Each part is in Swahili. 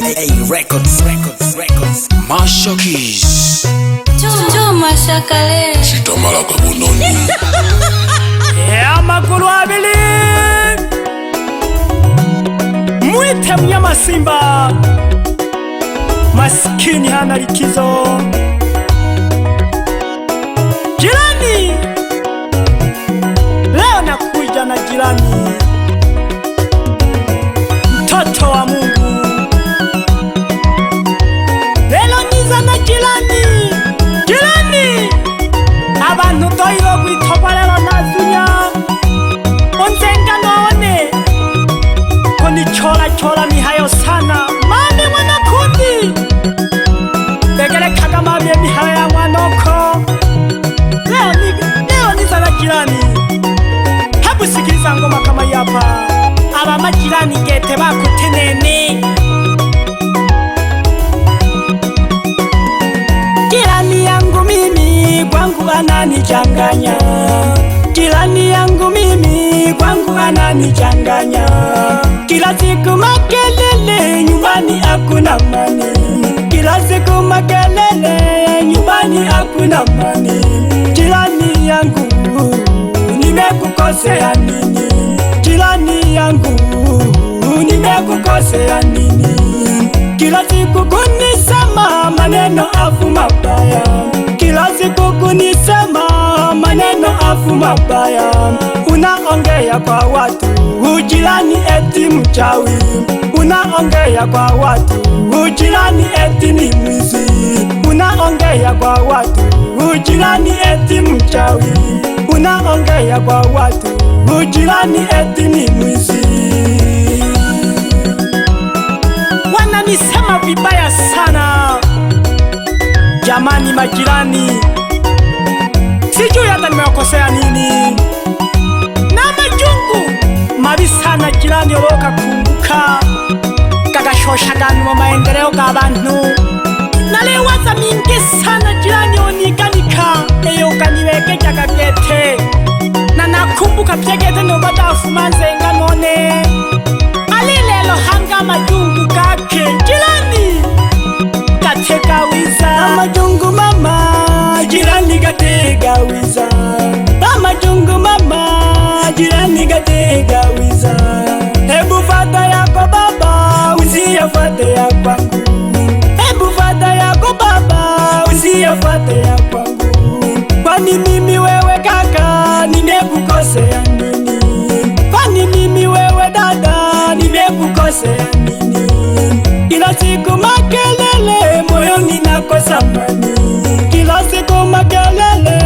Records. Masha Keys. Masha Kale. Sitamala kabunoni. Makulu abili mwite mnyama simba, maskini hana likizo. Jirani, leo nakuja na jirani, mtoto wa Mungu. Lelo niza na jirani, abantu toyo kwitoba lelo nazunya onzenga none koni chola mihayo sana mami mwana kundi begele kagama bye mihayo ya mwanoko. Leo niza na jirani, hebu sikiliza ngoma kama yapa. Aba majirani gete bakutenene. Jirani yangu mimi kwangu ananichanganya, jirani yangu mimi kwangu ananichanganya. Kila siku makelele, nyumbani hakuna amani. Kila siku makelele, nyumbani hakuna amani. Jirani yangu, nimekukosea nini? Jirani yangu, nimekukosea nini? Kila siku kunisema maneno afu mabaya, kila siku kunisema maneno afu mabaya. Unaongea kwa watu ujirani eti mchawi, unaongea kwa watu ujirani eti ni mwizi, unaongea kwa watu ujirani eti mchawi, unaongea kwa watu ujirani eti ni mwizi. Wananisema vibaya sana jamani majirani, sijui hata nimewakosea nini. Na majungu mabi sana jirani, oloka kumbuka kagashoshaganwa wa maendeleo ga bantu. Nalewaza mingi sana jirani, oniganika eyo kaniwekeja kagete, na nakumbuka pyegete no badafumanze nga none alilelo hanga majungu kake jirani gateka wiza. Amajungu mama jirani gateka wiza, amajungu mama jirani gateka wiza. Hebu fata yako baba usiyafate ya kwangu, hebu fata yako baba usiyafate ya kwangu. Kwani mimi wewe kaka nimekukosea nini? Kwani mimi wewe dada nimekukosea nini? Kila siku makelele moyoni nakosa amani, kila siku makelele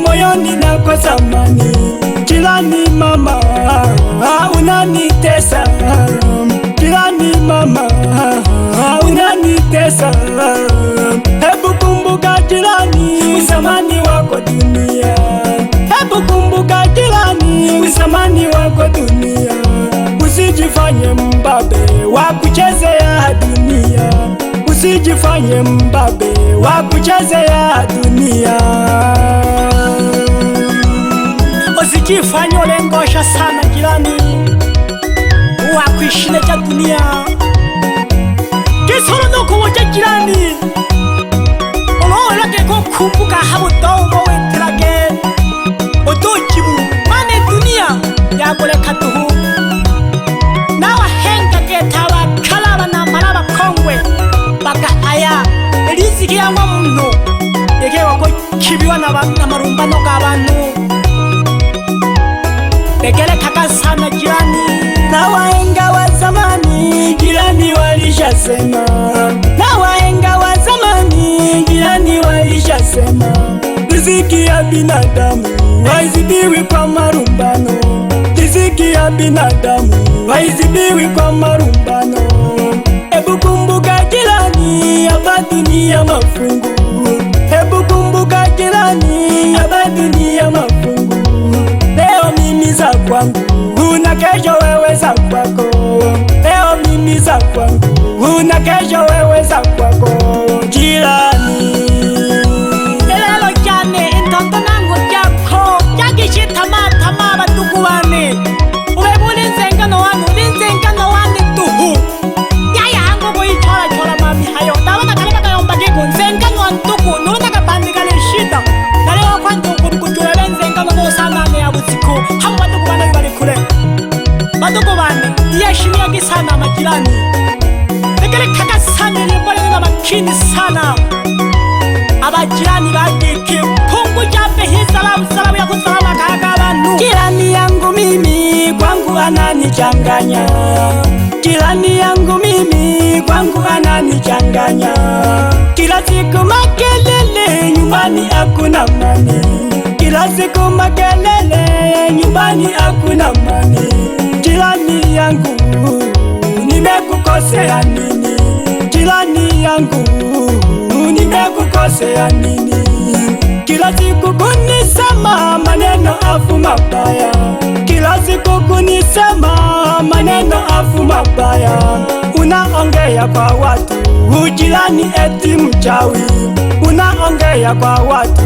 moyoni nakosa amani. Jirani mama unanitesa, jirani mama unanitesa. Hebu kumbuka jirani usamani wako dunia, hebu kumbuka jirani usamani wako dunia. Usijifanye mbabe wa kuchezea dunia, usijifanye mbabe wa kuchezea dunia. Usijifanye ulengosha sana jirani wa kuishine cha dunia. Kisoro no kuwacha jirani unoolake ko kumbuka habu domo wetirage odojibu mane dunia yagoleka tuhu. Nawa henga getawa kalaba na maraba kongwe baka aya riziki ya muntu yegewa ko kibiwa na marumbano g'abantu begele kaka sana jirani. Na wahenga wa zamani jirani walishasema, na wahenga wa zamani jirani walishasema, riziki ya binadamu haizidiwi kwa marumbano, riziki ya binadamu haizidiwi kwa marumbano. Hebu kumbuka jirani, hapa dunia mafungu, hebu kumbuka jirani, hapa dunia mafungu. Leo mimi za kwangu na kesho wewe za kwako, leo mimi za kwangu na kesho wewe za kwako. Jirani lelo cyane intondo nango cyako cyagishita tama batugu bane ube bulinze ngano wanu linze ngano wani tuhu yaya hango boyitora sana, yeshimiagi sana majirani. Tegerekaga sana limbole na makini sana. Abajirani bagike pungu jape hii salamu ya kusalama kaga abantu. Jirani yangu mimi kwangu ananichanganya. Jirani yangu mimi kwangu ananichanganya. Kila siku makelele nyumbani hakuna amani. Kila siku makelele nyumbani hakuna amani. Jirani yangu nimekukosea nini? Jirani yangu nimekukosea nini? Kila siku kunisema maneno afu mabaya. Kila siku kunisema maneno afu mabaya. Unaongea kwa watu ujirani eti mchawi. Unaongea kwa watu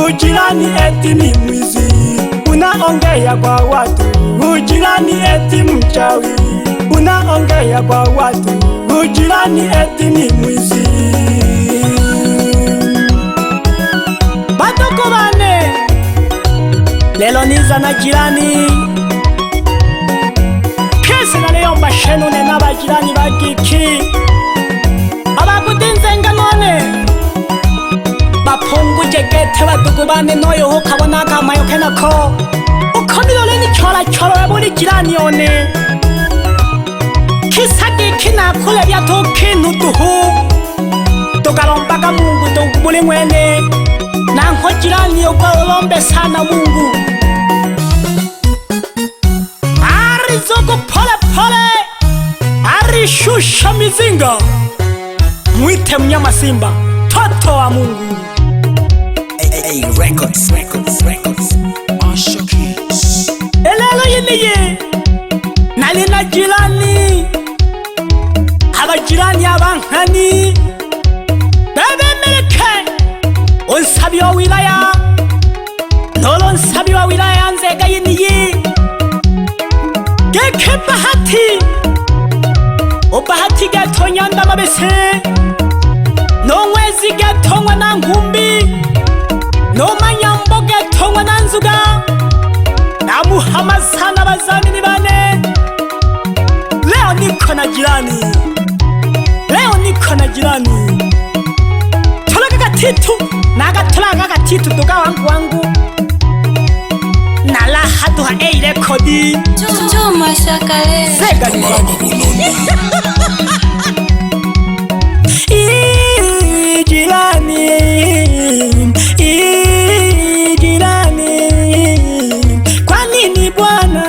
ujirani eti ni mwizi. Unaongea kwa watu ujirani eti mchawi. Unaongea kwa watu ujirani eti ni mwizi. Batoko bane lelo niza na jirani. Kese na leo mbashenune n'abajirani bagiki. Abakudinzenga none bapunguje gete badugu bane noyo ukabona akamayo kenako. Uko milole ni chora muri jirani yone. Kisagi kinakule byato kintu duhu. Tukalombaga Mungu tukubuli mwene. Nanko jirani ukalombe sana Mungu. Ari zoko pole pole. Ari shusha mizinga. Mwite mnyama simba. Toto wa Mungu. Hey, records. Masha Keys. Elelo yiniye. Nalina jirani. Abajirani abankani. Bebe meleke. Unsabi wa wilaya. Nolo unsabi wa wilaya nzega yiniye. Geke bahati. Ubahati geto nyanda mabese. No mwezi getongwa na ngumbi. No manyambo getongwa na nzuga. Na muhama sana bazani ni bane. Leo niko na jirani. Tolaga gatitu. Naga tolaga gatitu tuga wangu. Nala haduha rekodi. Chuma shakalele. Zega ni jirani. Kwa nini Bwana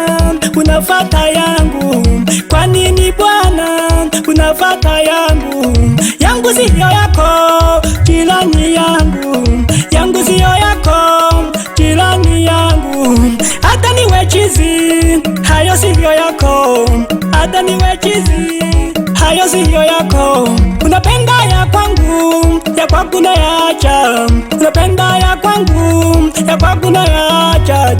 unafata yangu? Kwa nini Bwana unafata yangu? Yangu siyo yako, jirani yangu. Yangu siyo yako, jirani yangu. Hata niwe chizi, hayo siyo yako. Hata niwe chizi, hayo siyo yako. Unapenda ya kwangu na yacha. Unapenda ya kwangu na yacha.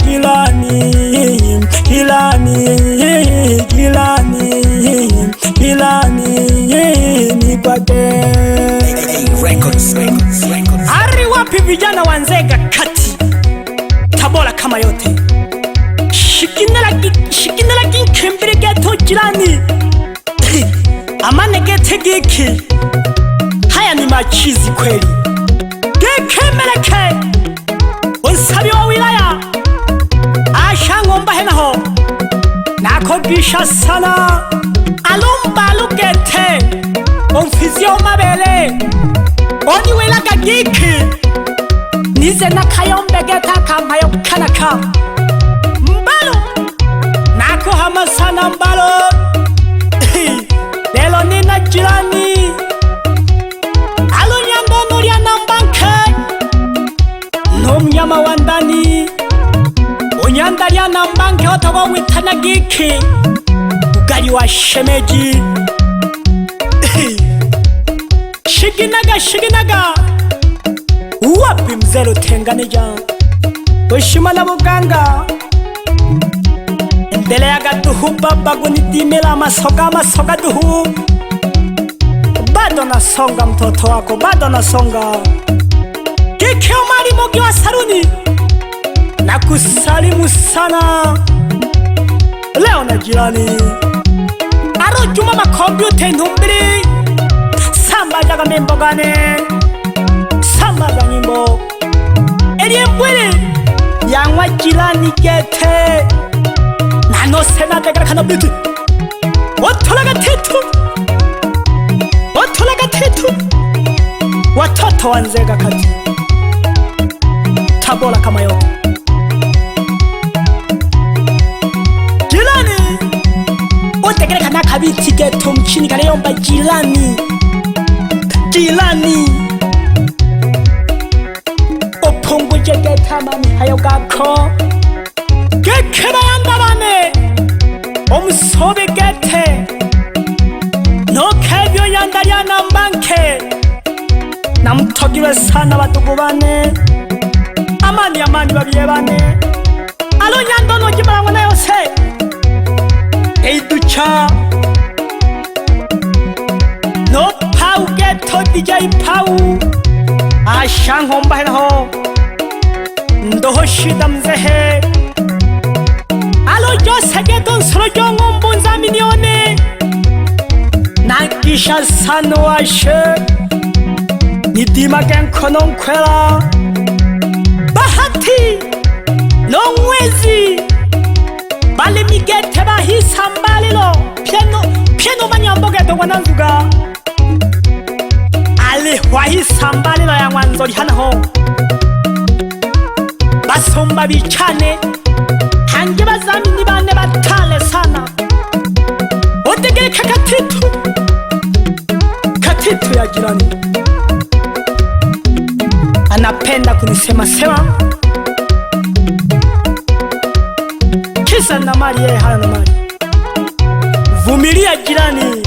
Jirani ni kwake. Hey, records. Ari wapi vijana wanzega kati Tabora kama yote. Shikinala kinkembere geto jirani. Amane gete giki. Haya ni machizi kweli. Geke meleke. Unsabi wa wilaya. Asha ngomba henaho. Nakogisha sana. Alumba lugete. Onfizio mabele. Oni welaga giki. Nize na kayombe geta kamayo kanaka. Mbalo. Nako hama sana mbalo. Lelo nina jirani. Alunyando nuria nambanke. No mnyama wandani. Unyandaria nambanke otogo witana giki. Ugali wa shemeji. Shiginaga. Wapi mzero tenganija. Ushima na buganga. Mbele ya gaduhu baba gunidimela masoga duhu. Bado nasonga mtoto wako, bado nasonga. Kike umari mogi wa saruni. Nakusalimu sana. Leo na jirani. kompyuta ntumbili sambazaga membogane sambaza nyimbo eliembwili yangwa jirani gete nanose nategerekana biti watolaga titu watoto wanzega kati Tabora kama yote jirani utegerekana kabiti geto mchini kaleyomba jirani upunguje geta mami hayo gako gekera yandabane umusobe gete nokevyo yandaryana mbanke namutogirwe sana badugu bane amani babiye bane alo nyandono gimarango na yose eiducha no pau geto DJ pau ashankomba heraho ndoho shida mzehe alo jose geto nsoro jongombo nza milione nakisha sano washe nidima genkono nkwela bahati no mwezi bali migete bahisambalilo pieno manyambogeto wananzuga ali wahisambalilo ya mwanzori hanaho basomba bichane hange bazamini bane batale sana otegereka katitu ya jirani anapenda kunisema kisa na mali yeye hana mali. Vumilia jirani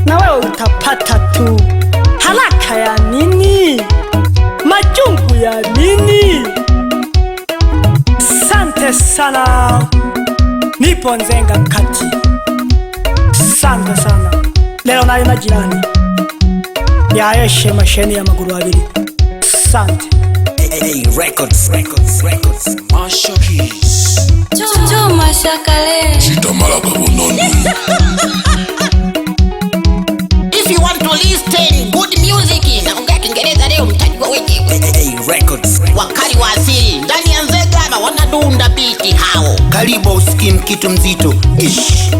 na wewe utapata tu. Haraka ya nini? Majungu ya nini? Sante sana, nipo Nzenga kati. Sante sana, leo nari na jirani yaeshe masheni ya maguru abiri. Sante. Records Marshall Keys Chuma Shakale Chitamala Kabunoni. If you want to listen good music naongea Kiingereza leo mtajua wenyewe. Records Wakali wa asili ndani ya Nzega na wanadunda biti hao. Karibu usikie kitu mzito. Ish.